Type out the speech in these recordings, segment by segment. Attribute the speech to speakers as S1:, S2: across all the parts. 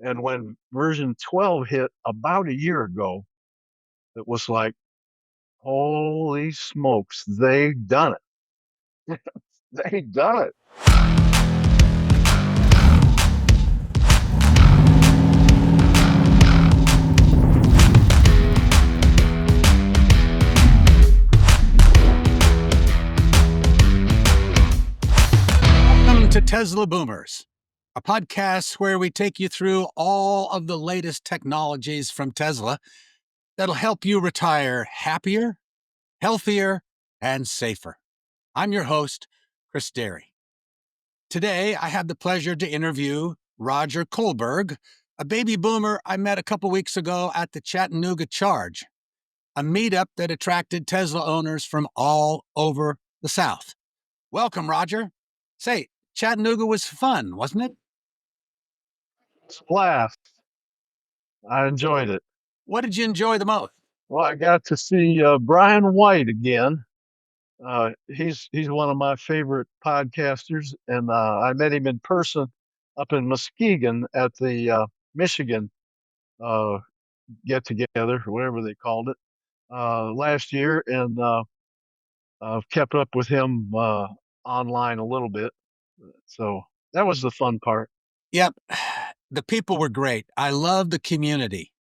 S1: And when version 12 hit about a year ago, it was like, holy smokes, they've done it. They've done it.
S2: Welcome to Tesla Boomers, a podcast where we take you through all of the latest technologies from Tesla that'll help you retire happier, healthier, and safer. I'm your host, Chris Derry. Today, I have the pleasure to interview Roger Colberg, a baby boomer I met a couple weeks ago at the Chattanooga Charge, a meetup that attracted Tesla owners from all over the South. Welcome, Roger. Say, Chattanooga was fun, wasn't it?
S1: It's a blast. I enjoyed it.
S2: What did you enjoy the most?
S1: Well, I got to see Brian White again. He's one of my favorite podcasters, and I met him in person up in Muskegon at the Michigan uh, get together, or whatever they called it, last year, and I've kept up with him online a little bit. So that was the fun part.
S2: Yep, the people were great. I love the community.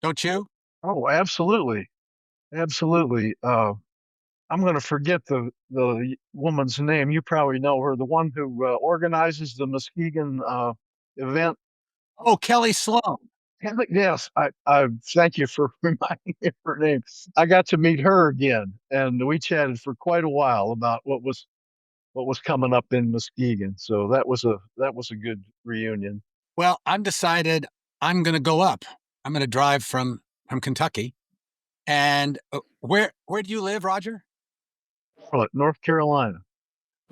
S2: Don't you?
S1: Oh, absolutely, absolutely. I'm going to forget the woman's name. You probably know her, the one who organizes the Muskegon event.
S2: Oh, Kelly Sloan.
S1: Yes, I thank you for reminding me of her name. I got to meet her again, and we chatted for quite a while about what was coming up in Muskegon. So that was a good reunion.
S2: Well, I've decided I'm going to go up. I'm going to drive from Kentucky. And where do you live, Roger?
S1: Charlotte, North Carolina.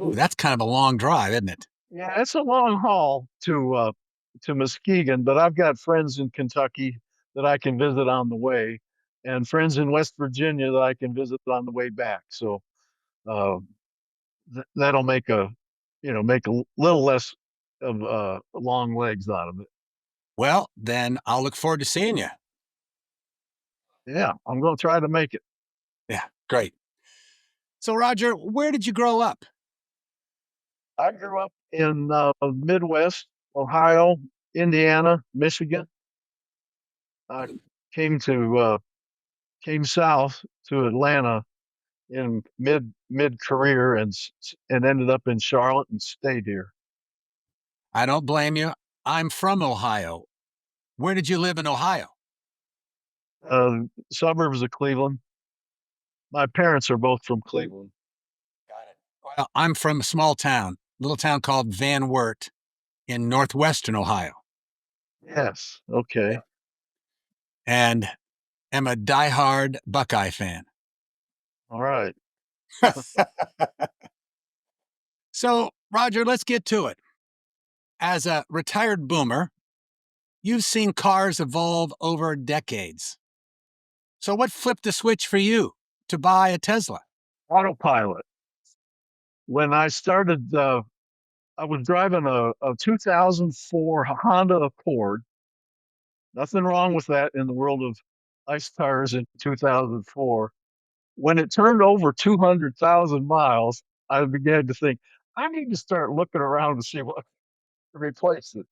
S2: Ooh, that's kind of a long drive, isn't it?
S1: Yeah, it's a long haul to Muskegon, but I've got friends in Kentucky that I can visit on the way, and friends in West Virginia that I can visit on the way back. So uh, that'll make a little less of long legs out of it.
S2: Well, then I'll look forward to seeing you.
S1: Yeah, I'm going to try to make it.
S2: Yeah, great. So, Roger, where did you grow up?
S1: I grew up in Midwest, Ohio, Indiana, Michigan. I came south to Atlanta in mid career and ended up in Charlotte and stayed here.
S2: I don't blame you. I'm from Ohio. Where did you live in Ohio?
S1: Suburbs of Cleveland. My parents are both from Cleveland.
S2: Got it. Well, I'm from a small town, little town called Van Wert in northwestern Ohio,
S1: Yes. Okay.
S2: and am a diehard Buckeye fan.
S1: All right.
S2: So, Roger, let's get to it. As a retired boomer, you've seen cars evolve over decades. So, what flipped the switch for you to buy a Tesla?
S1: Autopilot. When I started, I was driving a 2004 Honda Accord. Nothing wrong with that in the world of ice tires in 2004. When it turned over 200,000 miles, I began to think, I need to start looking around to see what to replace it.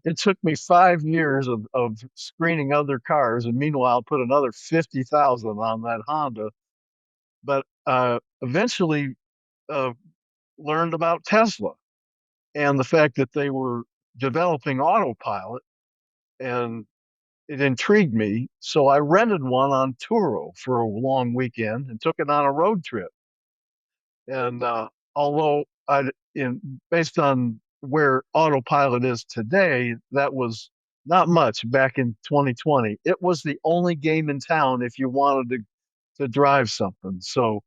S1: It took me 5 years of screening other cars, and meanwhile, put another 50,000 on that Honda. But eventually uh, learned about Tesla and the fact that they were developing autopilot, and it intrigued me. So I rented one on Turo for a long weekend and took it on a road trip. And although based on where autopilot is today, that was not much back in 2020. It was the only game in town if you wanted to drive something. So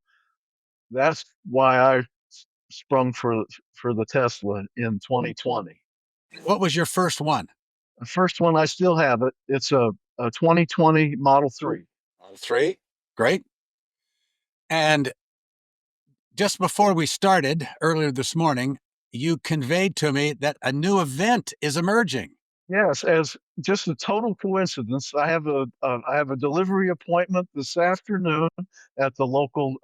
S1: that's why I sprung for the Tesla in 2020.
S2: What was your first one?
S1: The first one, I still have it. It's a 2020 Model 3.
S2: Model 3. Great. And just before we started earlier this morning, you conveyed to me that a new event is emerging.
S1: Yes, as just a total coincidence, I have a delivery appointment this afternoon at the local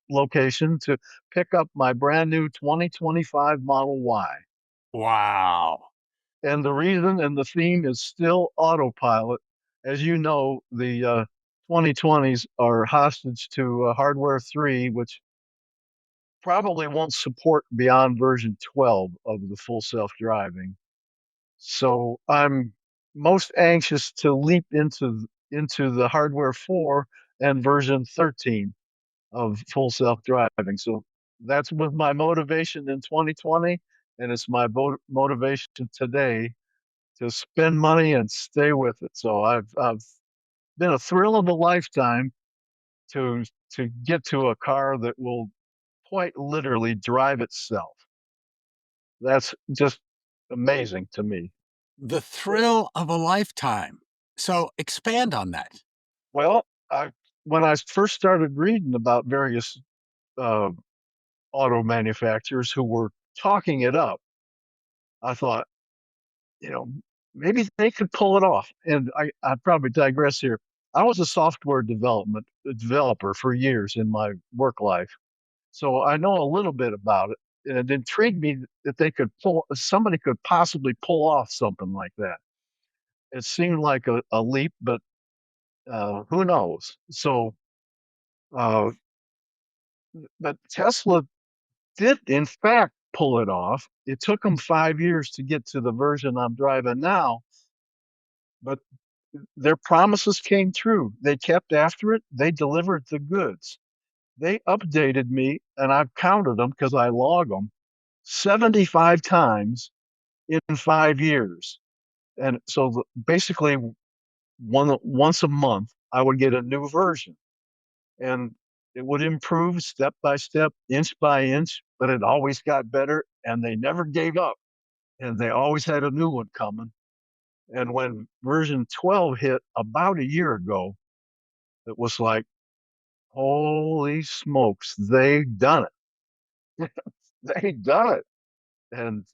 S1: location to pick up my brand new 2025 Model Y.
S2: Wow.
S1: And the reason and the theme is still autopilot. As you know, the 2020s are hostage to hardware 3, which probably won't support beyond version 12 of the full self-driving. So I'm most anxious to leap into the hardware 4 and version 13 of full self-driving. So that's with my motivation in 2020, and it's my motivation today to spend money and stay with it. So I've been a thrill of a lifetime to to get to a car that will quite literally drive itself. That's just amazing to me.
S2: The thrill of a lifetime. So expand on that.
S1: Well, when I first started reading about various uh, auto manufacturers who were talking it up, I thought, you know, maybe they could pull it off. And I probably digress here. I was a software developer for years in my work life, so I know a little bit about it. And it intrigued me that somebody could possibly pull off something like that. It seemed like a leap, but who knows? So, uh, but Tesla did, in fact, pull it off. It took them 5 years to get to the version I'm driving now, but their promises came true. They kept after it. They delivered the goods. They updated me, and I've counted them because I log them 75 times in 5 years. And so basically, once a month, I would get a new version, and it would improve step by step, inch by inch, but it always got better, and they never gave up, and they always had a new one coming. And when version 12 hit about a year ago, it was like, holy smokes, they done it. They done it. And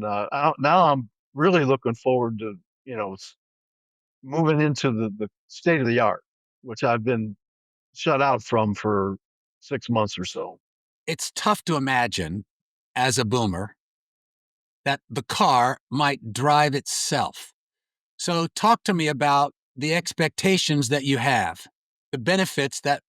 S1: now I'm really looking forward to, you know, moving into the state of the art, which I've been shut out from for 6 months or so.
S2: It's tough to imagine, as a boomer, that the car might drive itself. So talk to me about the expectations that you have, the benefits that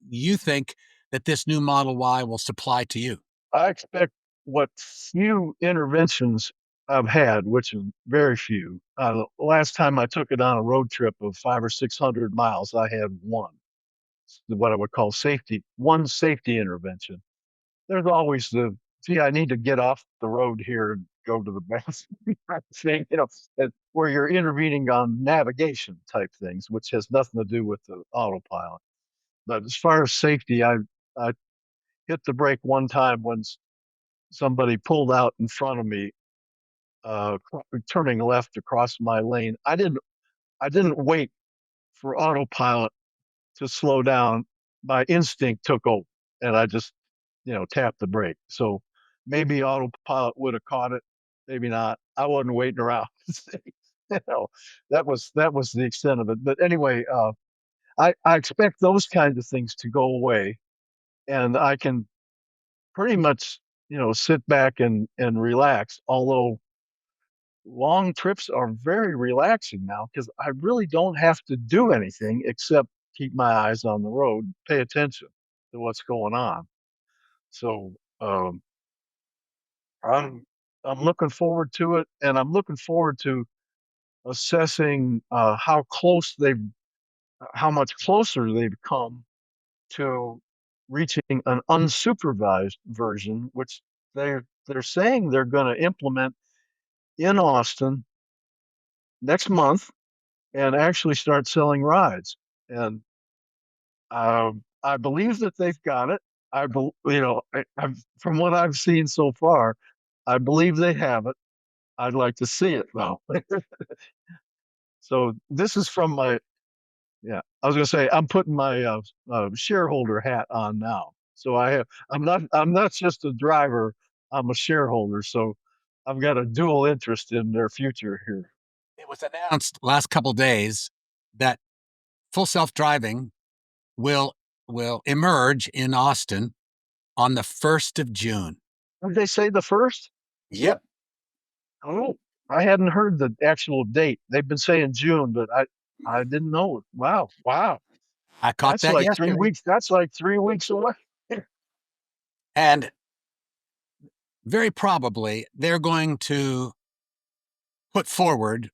S2: you think that this new Model Y will supply to you.
S1: I expect what few interventions I've had, which is very few. The last time I took it on a road trip of 500 or 600 miles, I had what I would call one safety intervention. There's always gee, I need to get off the road here and go to the bathroom thing, where you're intervening on navigation type things, which has nothing to do with the autopilot. But as far as safety, I hit the brake one time when somebody pulled out in front of me, turning left across my lane. I didn't wait for autopilot to slow down. My instinct took over, and I just, tapped the brake. So maybe autopilot would have caught it, maybe not. I wasn't waiting around. you know, that was the extent of it. But anyway, I expect those kinds of things to go away, and I can pretty much, sit back and relax. Although long trips are very relaxing now because I really don't have to do anything except keep my eyes on the road, pay attention to what's going on. So um, I'm I'm looking forward to it, and I'm looking forward to assessing how much closer they've come to reaching an unsupervised version, which they're saying they're going to implement in Austin next month and actually start selling rides. And I believe that they've got it. From what I've seen so far, I believe they have it. I'd like to see it though. So this is from my yeah. I was going to say I'm putting my shareholder hat on now. So I'm not just a driver. I'm a shareholder. So I've got a dual interest in their future here.
S2: It was announced last couple days that full self-driving will will emerge in Austin on the 1st of June.
S1: Did they say the first?
S2: Yep.
S1: Oh, I hadn't heard the actual date. They've been saying June, but I didn't know. Wow, wow.
S2: I caught
S1: That's
S2: that
S1: like three
S2: yesterday.
S1: weeks. That's like 3 weeks away.
S2: And very probably they're going to put forward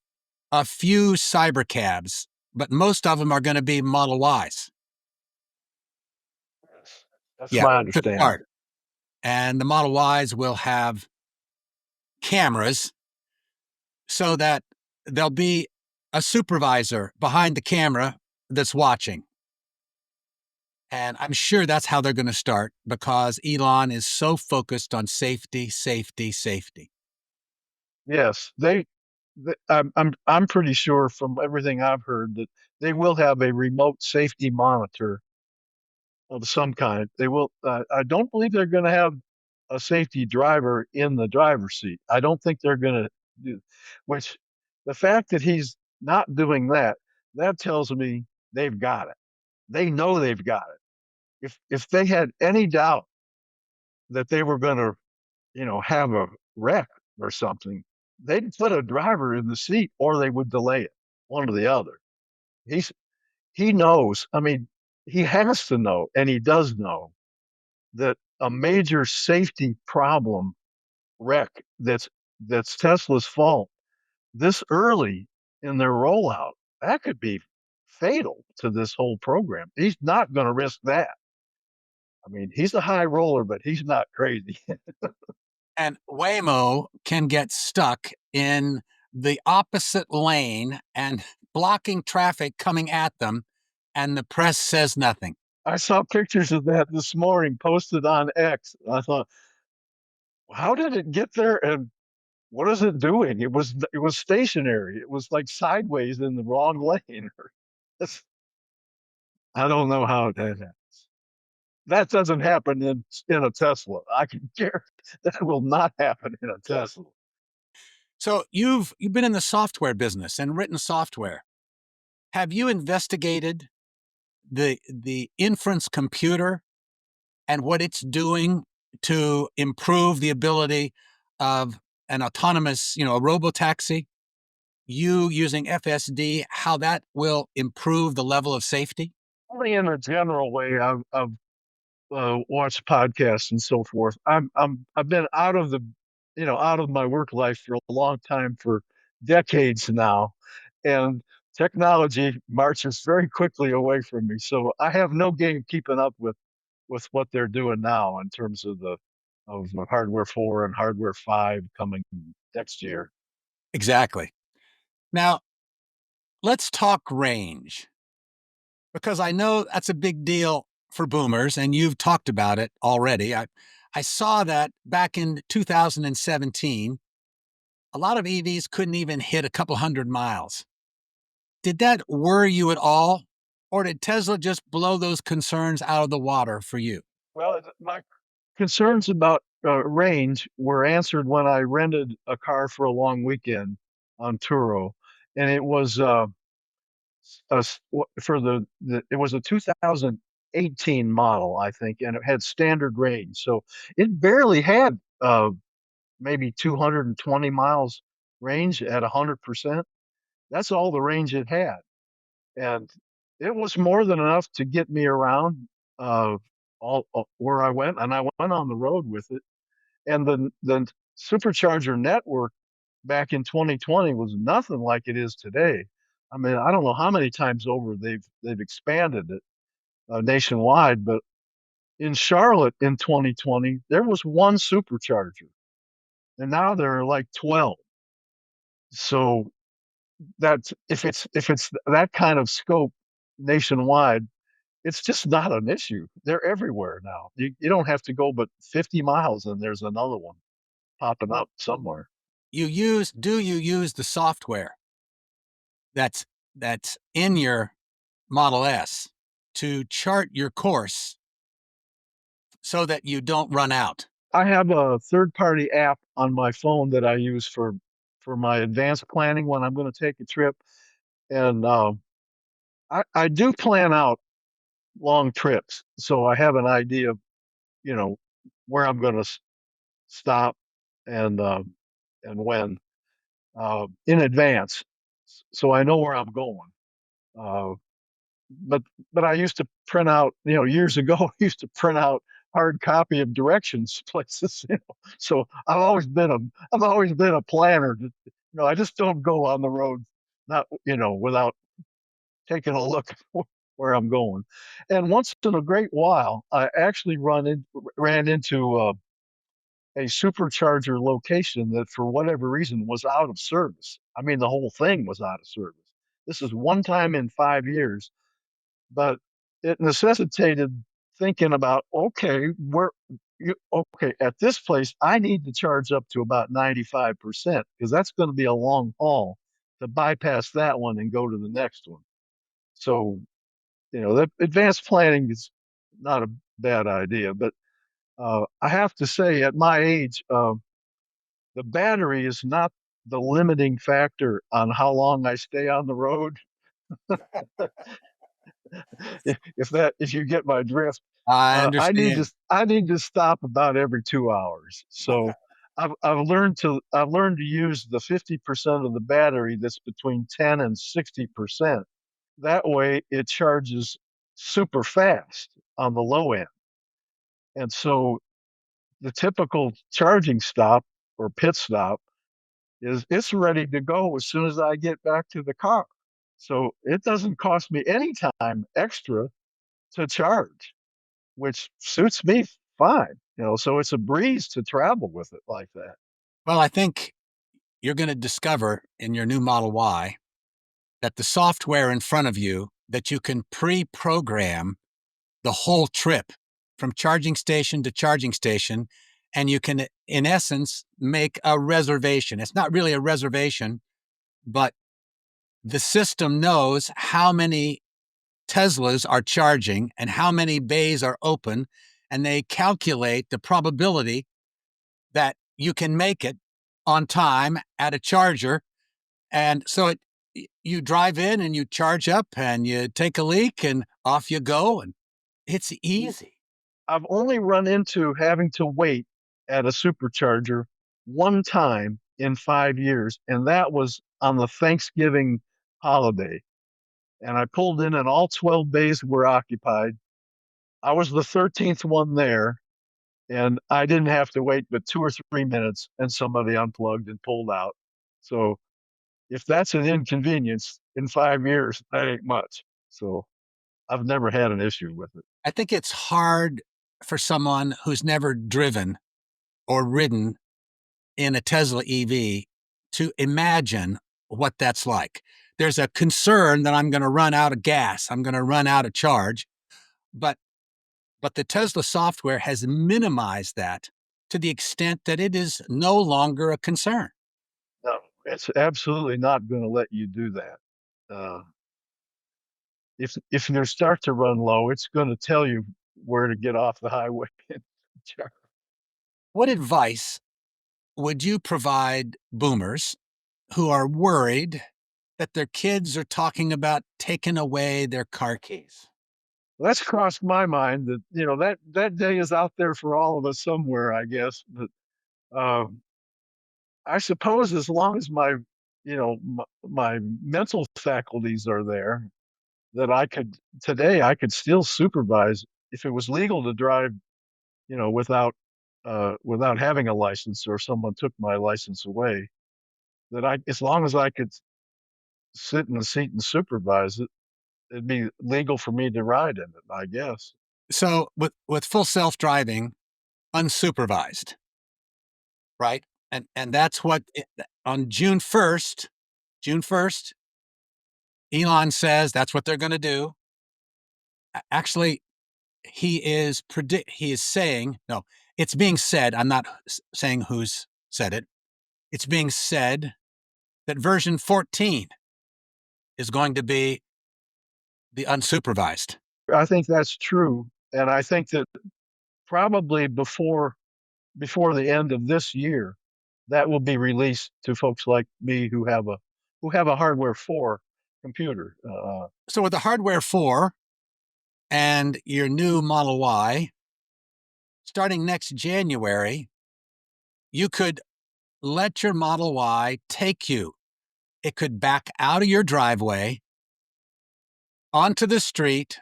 S2: a few cyber cabs, but most of them are going to be Model Ys.
S1: That's
S2: Yeah,
S1: my
S2: to
S1: understanding.
S2: start. And the Model Ys will have cameras so that there'll be a supervisor behind the camera that's watching. And I'm sure that's how they're going to start because Elon is so focused on safety, safety, safety.
S1: Yes, I'm pretty sure from everything I've heard that they will have a remote safety monitor of some kind. They will. I don't believe they're going to have a safety driver in the driver's seat. I don't think they're going to do. Which the fact that he's not doing that, that tells me they've got it. They know they've got it. If they had any doubt that they were going to, have a wreck or something, they'd put a driver in the seat or they would delay it, one or the other. He's he knows. I mean, he has to know, and he does know that a major safety problem wreck that's Tesla's fault this early in their rollout, that could be fatal to this whole program. He's not going to risk that. I mean, he's a high roller, but he's not crazy.
S2: And Waymo can get stuck in the opposite lane and blocking traffic coming at them, and the press says nothing.
S1: I saw pictures of that this morning posted on X. I thought, how did it get there and what is it doing? It was stationary. It was like sideways in the wrong lane. I don't know how it did that. That doesn't happen in a Tesla. I can guarantee that will not happen in a Tesla.
S2: So you've been in the software business and written software. Have you investigated the inference computer and what it's doing to improve the ability of an autonomous, a robotaxi, you using FSD, how that will improve the level of safety?
S1: Only in a general way. I've watched podcasts and so forth. I've been out of my work life for a long time, for decades now, and technology marches very quickly away from me. So I have no game keeping up with what they're doing now in terms of the hardware 4 and hardware 5 coming next year.
S2: Exactly. Now, let's talk range because I know that's a big deal for boomers and you've talked about it already. I saw that back in 2017, a lot of EVs couldn't even hit a couple hundred miles. Did that worry you at all? Or did Tesla just blow those concerns out of the water for you?
S1: Well, my concerns about range were answered when I rented a car for a long weekend on Turo, and it was for it was a 2018 model, I think, and it had standard range, so it barely had maybe 220 miles range at 100%. That's all the range it had, and it was more than enough to get me around uh, all where I went, and I went on the road with it. And the supercharger network back in 2020 was nothing like it is today. I mean, I don't know how many times over they've expanded it nationwide, but in Charlotte in 2020 there was one supercharger, and now there are like 12. So that's if it's that kind of scope nationwide, it's just not an issue. They're everywhere now. You don't have to go but 50 miles and there's another one popping up somewhere.
S2: Do you use the software that's that's in your Model S to chart your course so that you don't run out?
S1: I have a third-party app on my phone that I use for my advanced planning when I'm going to take a trip, and I do plan out long trips, so I have an idea of you know where I'm going to stop and when in advance, so I know where I'm going. Uh, but I used to print out, years ago, I used to print out hard copy of directions places, So I've always been a planner. I just don't go on the road, not without taking a look where I'm going. And once in a great while, I actually ran into a supercharger location that, for whatever reason, was out of service. I mean, the whole thing was out of service. This is one time in 5 years, but it necessitated thinking about, okay, okay, at this place I need to charge up to about 95% because that's going to be a long haul to bypass that one and go to the next one. So that advanced planning is not a bad idea. But I have to say, at my age, the battery is not the limiting factor on how long I stay on the road. If you get my drift,
S2: I understand.
S1: I need to stop about every 2 hours. So I've learned to use the 50% of the battery that's between 10 and 60%. That way it charges super fast on the low end. And so the typical charging stop or pit stop is it's ready to go as soon as I get back to the car. So it doesn't cost me any time extra to charge, which suits me fine. So it's a breeze to travel with it like that.
S2: Well, I think you're going to discover in your new Model Y that the software in front of you, that you can pre-program the whole trip from charging station to charging station, and you can, in essence, make a reservation. It's not really a reservation, but the system knows how many Teslas are charging and how many bays are open, and they calculate the probability that you can make it on time at a charger. And so you drive in and you charge up and you take a leak and off you go, and it's easy.
S1: I've only run into having to wait at a supercharger one time in 5 years, and that was on the Thanksgiving holiday. And I pulled in, and all 12 bays were occupied. I was the 13th one there, and I didn't have to wait but 2 or 3 minutes, and somebody unplugged and pulled out. So if that's an inconvenience in 5 years, that ain't much. So I've never had an issue with it.
S2: I think it's hard for someone who's never driven or ridden in a Tesla EV to imagine what that's like. There's a concern that I'm going to run out of gas, I'm going to run out of charge, but the Tesla software has minimized that to the extent that it is no longer a concern.
S1: No, it's absolutely not going to let you do that. Uh, if you start to run low, it's going to tell you where to get off the highway and charge.
S2: What advice would you provide boomers who are worried that their kids are talking about taking away their car keys?
S1: That's crossed my mind that that day is out there for all of us somewhere, I guess. But uh, I suppose as long as my mental faculties are there, that I could still supervise if it was legal to drive, without having a license, or someone took my license away. That as long as I could sit in the seat and supervise it, it'd be legal for me to ride in it, I guess.
S2: So, with full self driving, unsupervised, right? And that's what on June 1st, Elon says that's what they're going to do. Actually, he is saying, no, it's being said, I'm not saying who's said it. It's being said that version 14 is going to be the unsupervised.
S1: I think that's true, and I think that probably before before the end of this year, that will be released to folks like me who have a hardware 4 computer.
S2: So with the hardware 4 and your new Model Y, starting next January, you could let your Model Y take you. It could back out of your driveway onto the street,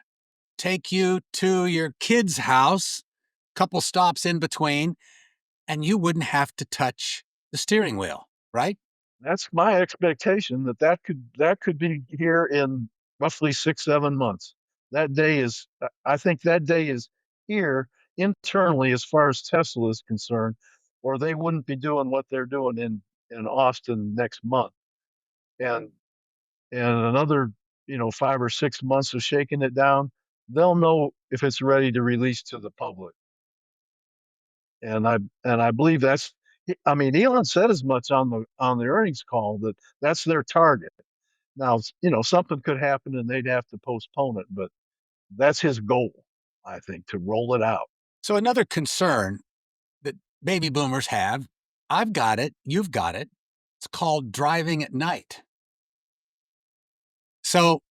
S2: take you to your kid's house, couple stops in between, and you wouldn't have to touch the steering wheel, right?
S1: That's my expectation that could be here in roughly 6, 7 months. That day is, I think that day is here internally as far as Tesla is concerned, or they wouldn't be doing what they're doing in Austin next month. And another, 5 or 6 months of shaking it down, they'll know if it's ready to release to the public. And I believe that's, I mean, Elon said as much on the earnings call that that's their target. Now, something could happen and they'd have to postpone it, but that's his goal, I think, to roll it out.
S2: So, another concern that baby boomers have, I've got it, you've got it. It's called driving at night. So,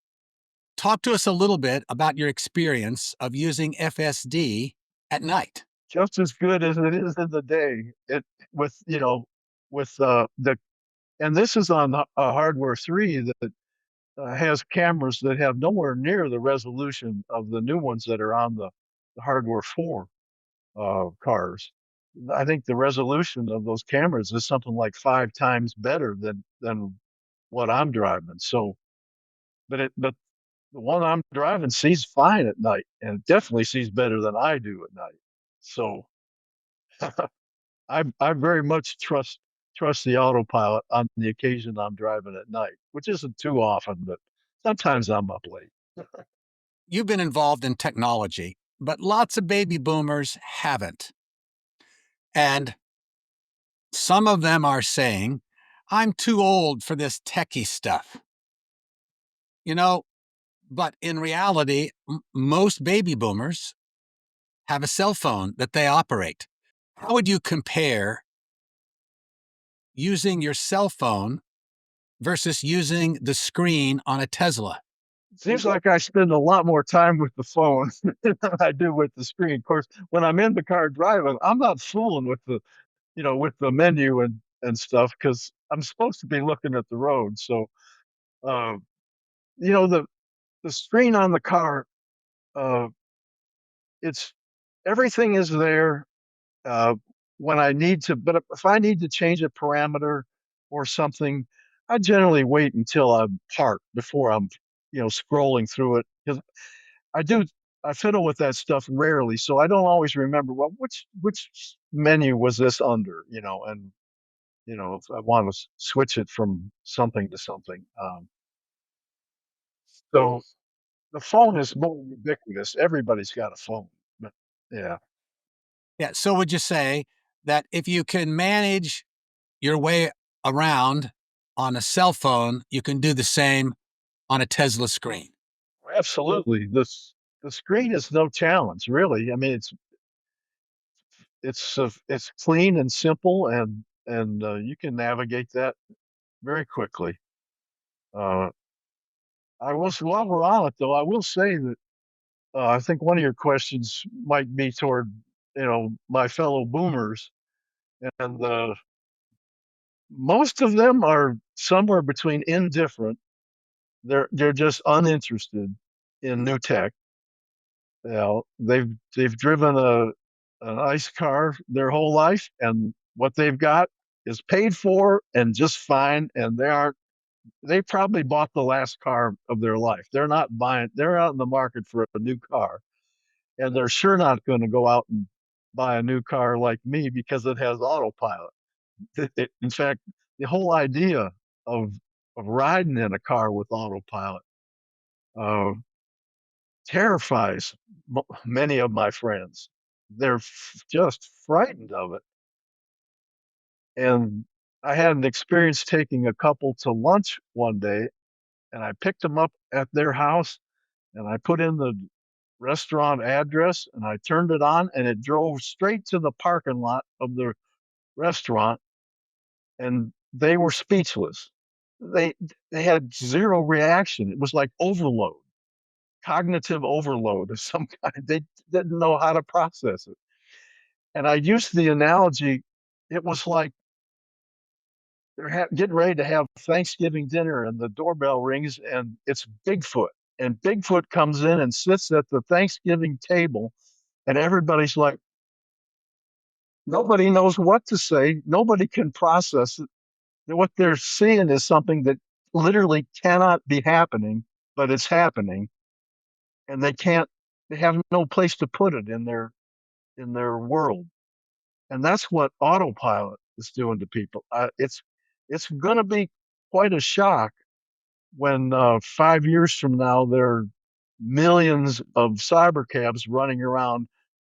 S2: talk to us a little bit about your experience of using FSD at night.
S1: Just as good as it is in the day. It with with the and this is on a hardware 3 that has cameras that have nowhere near the resolution of the new ones that are on the hardware 4 cars. I think the resolution of those cameras is something like 5 times better than what I'm driving. So, but the one I'm driving sees fine at night, and it definitely sees better than I do at night. So, I very much trust the autopilot on the occasion I'm driving at night, which isn't too often, but sometimes I'm up late.
S2: You've been involved in technology, but lots of baby boomers haven't. And some of them are saying, I'm too old for this techie stuff. You know, but in reality, most baby boomers have a cell phone that they operate. How would you compare using your cell phone versus using the screen on a Tesla?
S1: Seems like I spend a lot more time with the phone than I do with the screen. Of course, when I'm in the car driving, I'm not fooling with with the menu and stuff because I'm supposed to be looking at the road. So, um, you know, the screen on the car, uh, it's everything is there uh, when I need to. But if I need to change a parameter or something, I generally wait until I'm parked before I'm, scrolling through it because I do. I fiddle with that stuff rarely, so I don't always remember. Well, which menu was this under? And if I want to switch it from something to something. So the phone is more ubiquitous. Everybody's got a phone. But yeah,
S2: Yeah. So would you say that if you can manage your way around on a cell phone, you can do the same on a Tesla screen?
S1: absolutely. The screen is no challenge, really. I mean, it's clean and simple, and you can navigate that very quickly. Uh, while we're on it, though, I will say that I think one of your questions might be toward my fellow boomers, and most of them are somewhere between indifferent. They're just uninterested in new tech. They've driven an ICE car their whole life, and what they've got is paid for and just fine. And they probably bought the last car of their life. They're out in the market for a new car, and they're sure not going to go out and buy a new car like me because it has autopilot. In fact, the whole idea of riding in a car with autopilot uh, terrifies many of my friends. They're just frightened of it. And I had an experience taking a couple to lunch one day, and I picked them up at their house, and I put in restaurant address, and I turned it on, and it drove straight to the parking lot of the restaurant, and they were speechless. They they had zero reaction. It was like overload, cognitive overload of some kind. They didn't know how to process it. And I used the analogy, it was like they're getting ready to have Thanksgiving dinner, and the doorbell rings, and it's Bigfoot. And Bigfoot comes in and sits at the Thanksgiving table, and everybody's like, nobody knows what to say. Nobody can process it. What they're seeing is something that literally cannot be happening, but it's happening, and they have no place to put it in their world. And that's what autopilot is doing to people. It's going to be quite a shock when 5 years from now there are millions of cyber cabs running around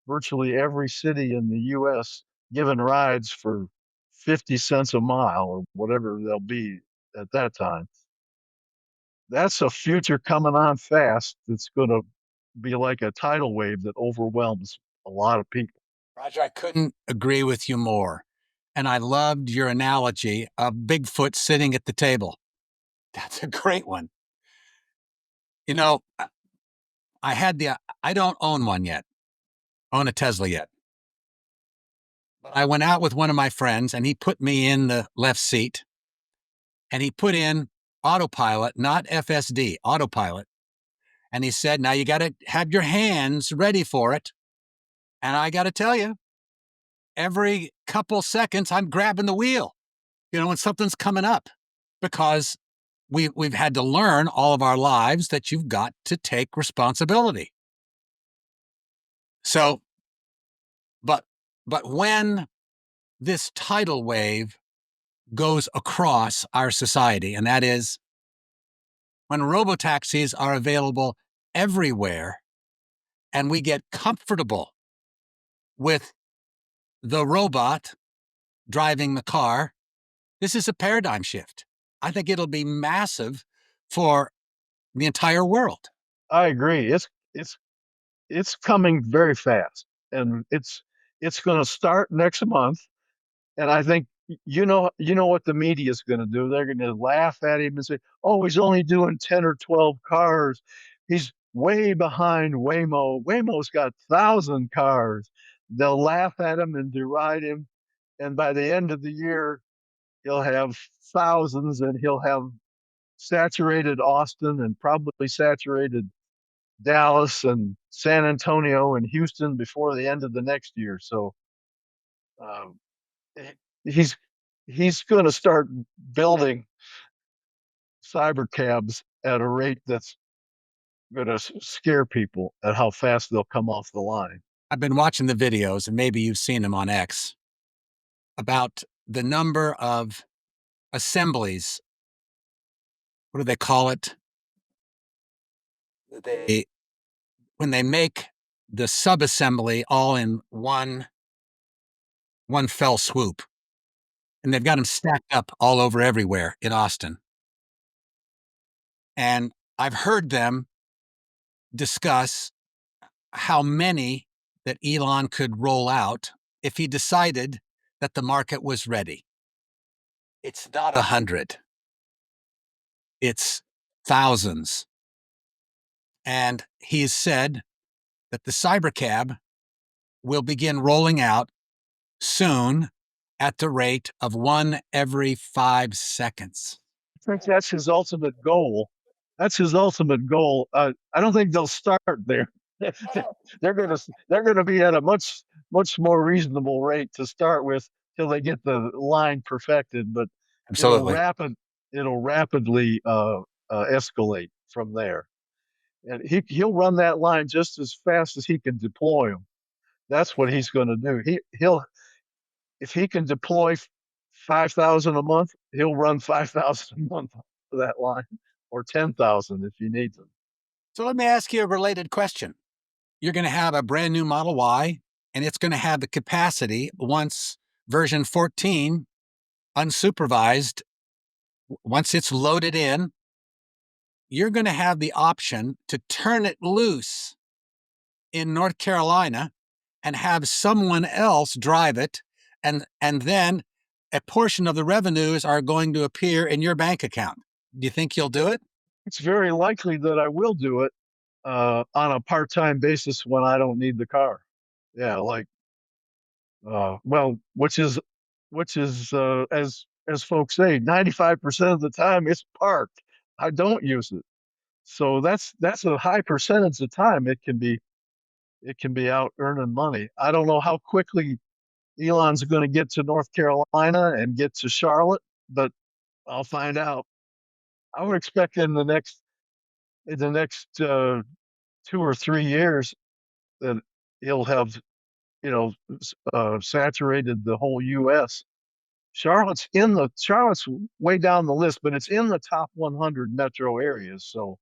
S1: virtually every city in the U.S. giving rides for 50 cents a mile or whatever they'll be at that time. That's a future coming on fast. That's going to be like a tidal wave that overwhelms a lot of people.
S2: Roger, I couldn't agree with you more. And I loved your analogy of Bigfoot sitting at the table. That's a great one. You know, I don't own one yet, own a Tesla yet. But I went out with one of my friends and he put me in the left seat and he put in autopilot, not FSD, autopilot. And he said, now you got to have your hands ready for it. And I got to tell you, every couple seconds, I'm grabbing the wheel, when something's coming up, because we've had to learn all of our lives that you've got to take responsibility. So, but when this tidal wave goes across our society, and that is when robotaxis are available everywhere and we get comfortable with the robot driving the car, this is a paradigm shift. I think it'll be massive for the entire world.
S1: I agree. It's coming very fast, and it's going to start next month. And I think you know what the media is going to do. They're going to laugh at him and say, "Oh, he's only doing 10 or 12 cars. He's way behind Waymo. Waymo's got 1,000 cars." They'll laugh at him and deride him, and by the end of the year, he'll have thousands, and he'll have saturated Austin and probably saturated Dallas and San Antonio and Houston before the end of the next year. So um, he's he's going to start building cyber cabs at a rate that's going to scare people at how fast they'll come off the line.
S2: I've been watching the videos, and maybe you've seen them on X, about the number of assemblies. What do they call it? When they make the subassembly all in one fell swoop, and they've got them stacked up all over everywhere in Austin. And I've heard them discuss how many that Elon could roll out if he decided that the market was ready. It's not 100. It's thousands. And he's said that the cybercab will begin rolling out soon at the rate of one every 5 seconds.
S1: I think that's his ultimate goal. That's his ultimate goal. I don't think they'll start there. They're gonna be at a much more reasonable rate to start with till they get the line perfected. But it'll
S2: Absolutely.
S1: rapid it'll rapidly escalate from there. And he'll run that line just as fast as he can deploy them. That's what he's going to do. He'll if he can deploy 5,000 a month, he'll run 5,000 a month for that line, or 10,000 if he needs them.
S2: So let me ask you a related question. You're going to have a brand new Model Y, and it's going to have the capacity, once version 14, unsupervised, once it's loaded in, you're going to have the option to turn it loose in North Carolina and have someone else drive it, and then a portion of the revenues are going to appear in your bank account. Do you think you'll do it?
S1: It's very likely that I will do it on a part-time basis when I don't need the car. Yeah, like well, which is as folks say, 95% of the time it's parked. I don't use it. So that's a high percentage of time it can be out earning money. I don't know how quickly Elon's going to get to North Carolina and get to Charlotte, but I'll find out. I would expect in the next 2 or 3 years that he'll have you know saturated the whole U.S. Charlotte's way down the list, but it's in the top 100 metro areas. So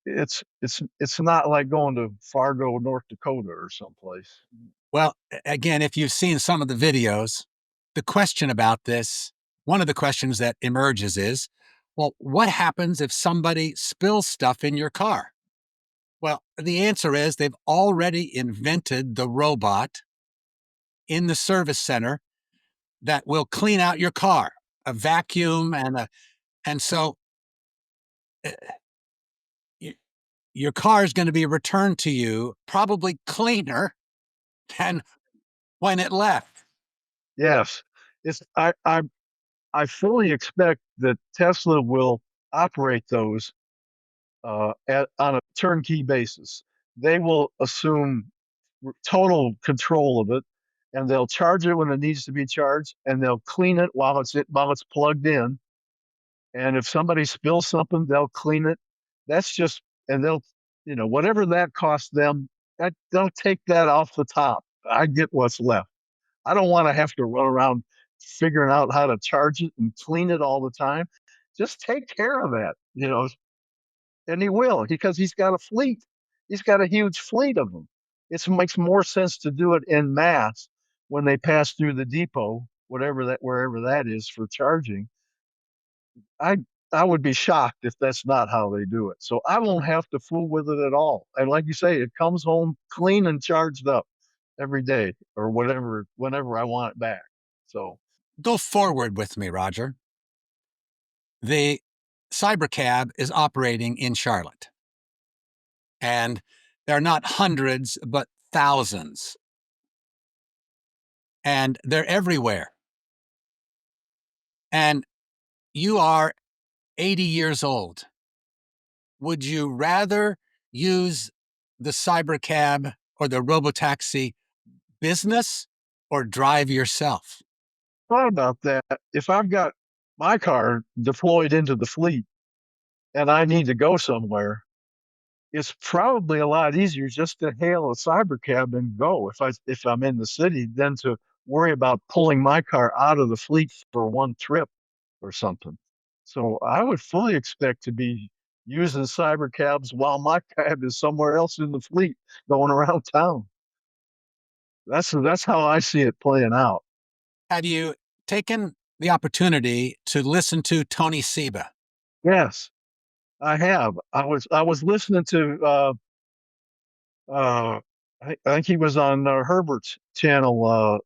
S1: it's not like going to Fargo, North Dakota, or someplace.
S2: Well, again, if you've seen some of the videos, the question about this, one of the questions that emerges is, well, what happens if somebody spills stuff in your car? Well, the answer is they've already invented the robot in the service center that will clean out your car, a vacuum and so uh, y- your car is going to be returned to you probably cleaner than when it left.
S1: Yes, it's I fully expect that Tesla will operate those on a turnkey basis. They will assume total control of it, and they'll charge it when it needs to be charged, and they'll clean it while it's plugged in. And if somebody spills something, they'll clean it. That's just and they'll whatever that costs them, that they'll take that off the top. I get what's left. I don't want to have to run around figuring out how to charge it and clean it all the time. Just take care of that. And he will because he's got a fleet. He's got a huge fleet of them. It makes more sense to do it in mass when they pass through the depot, wherever that is for charging. I I would be shocked if that's not how they do it. So I won't have to fool with it at all. And like you say, it comes home clean and charged up every day or whatever, whenever I want it back. So
S2: Go forward with me, Roger. The Cybercab is operating in Charlotte, and there are not hundreds, but thousands, and they're everywhere. And you are 80 years old. Would you rather use the Cybercab or the Robotaxi business or drive yourself?
S1: thought about that. If I've got my car deployed into the fleet and I need to go somewhere, it's probably a lot easier just to hail a cyber cab and go if I'm in the city than to worry about pulling my car out of the fleet for one trip or something. So I would fully expect to be using cyber cabs while my cab is somewhere else in the fleet going around town. That's how I see it playing out.
S2: Have you taken the opportunity to listen to Tony Seba?
S1: Yes, I have. I was listening to uh I think he was on Herbert's channel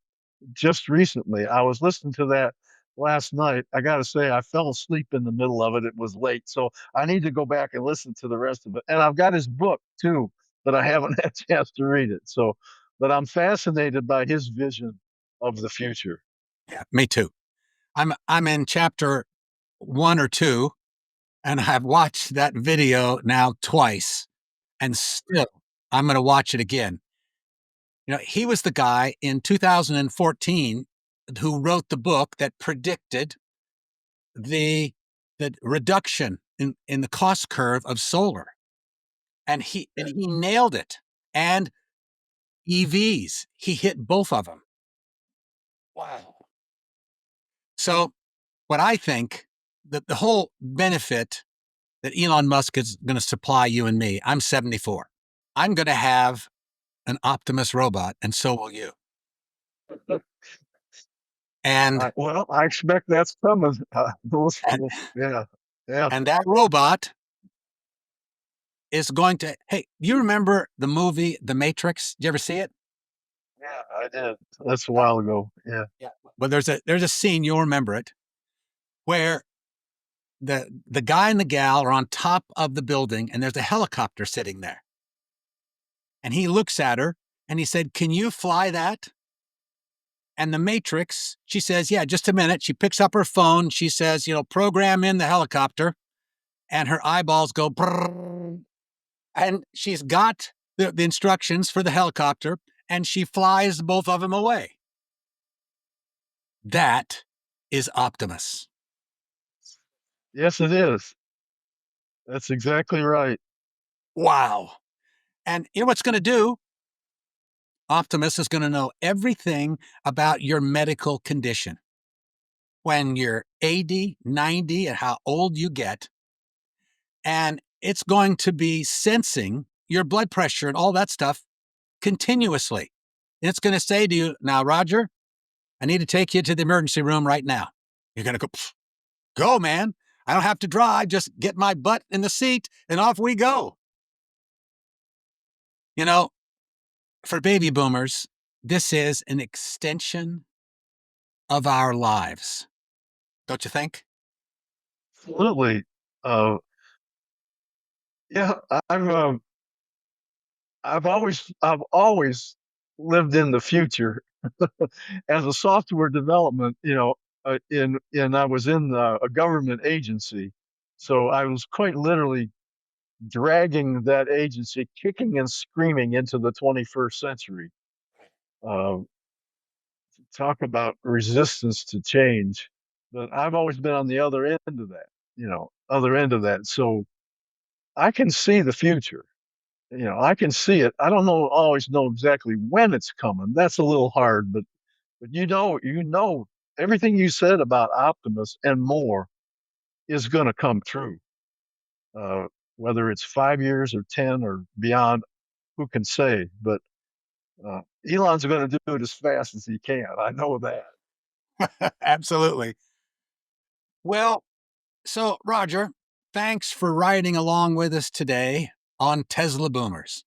S1: just recently. I was listening to that last night. I got to say, I fell asleep in the middle of it. It was late. So I need to go back and listen to the rest of it. And I've got his book too, but I haven't had a chance to read it. So, but I'm fascinated by his vision of the future.
S2: Yeah, me too. I'm in chapter 1 or 2, and I've watched that video now twice, and still I'm going to watch it again. He was the guy in 2014 who wrote the book that predicted the the reduction in the cost curve of solar, and he nailed it. And EVs, he hit both of them. Wow. So what I think that the whole benefit that Elon Musk is going to supply you and me, I'm 74. I'm going to have an Optimus robot, and so will you. And
S1: Well, I expect that's coming.
S2: and,
S1: Yeah, yeah.
S2: and that robot is going to, hey, you remember the movie The Matrix? Did you ever see it?
S1: Yeah, I did. That's a while ago. Yeah.
S2: Yeah. Well, there's a scene, you'll remember it, where the guy and the gal are on top of the building and there's a helicopter sitting there. And he looks at her and he said, "Can you fly that?" And the Matrix, she says, "Yeah, just a minute." She picks up her phone. She says, "Program in the helicopter." And her eyeballs go brrr, and she's got the instructions for the helicopter and she flies both of them away. That is Optimus.
S1: Yes, it is. That's exactly right.
S2: Wow. And you know what's going to do? Optimus is going to know everything about your medical condition. When you're 80, 90, and how old you get. And it's going to be sensing your blood pressure and all that stuff continuously. And it's going to say to you, "Now, Roger, I need to take you to the emergency room right now." You're going to go, "Go, man. I don't have to drive. Just get my butt in the seat and off we go." You know, for baby boomers, this is an extension of our lives. Don't you think?
S1: Absolutely. Uh, yeah, I've always lived in the future as a software development. I was in a government agency, so I was quite literally dragging that agency, kicking and screaming into the 21st century. Uh, Talk about resistance to change. But I've always been on the other end of that, other end of that. So I can see the future. I can see it. I don't always know exactly when it's coming. That's a little hard, but everything you said about Optimus and more is going to come true. Uh, whether it's 5 years or 10 or beyond, who can say? But Elon's going to do it as fast as he can. I know that.
S2: Absolutely. Well, so Roger, thanks for riding along with us today on Tesla Boomers.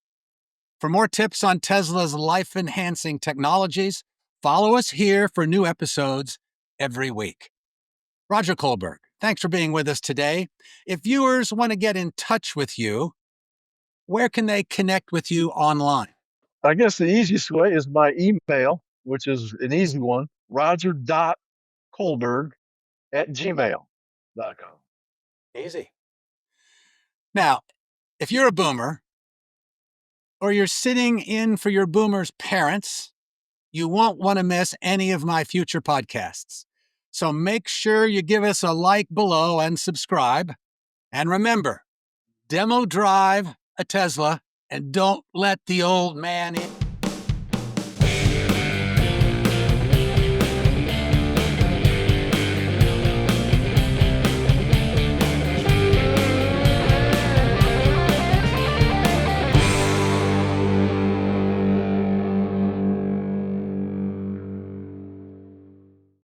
S2: For more tips on Tesla's life-enhancing technologies, follow us here for new episodes every week. Roger Colberg, thanks for being with us today. If viewers want to get in touch with you, where can they connect with you online?
S1: I guess the easiest way is my email, which is an easy one, roger.colberg@gmail.com.
S2: Easy. Now, if you're a boomer or you're sitting in for your boomer's parents, you won't want to miss any of my future podcasts. So make sure you give us a like below and subscribe. And remember, demo drive a Tesla and don't let the old man in.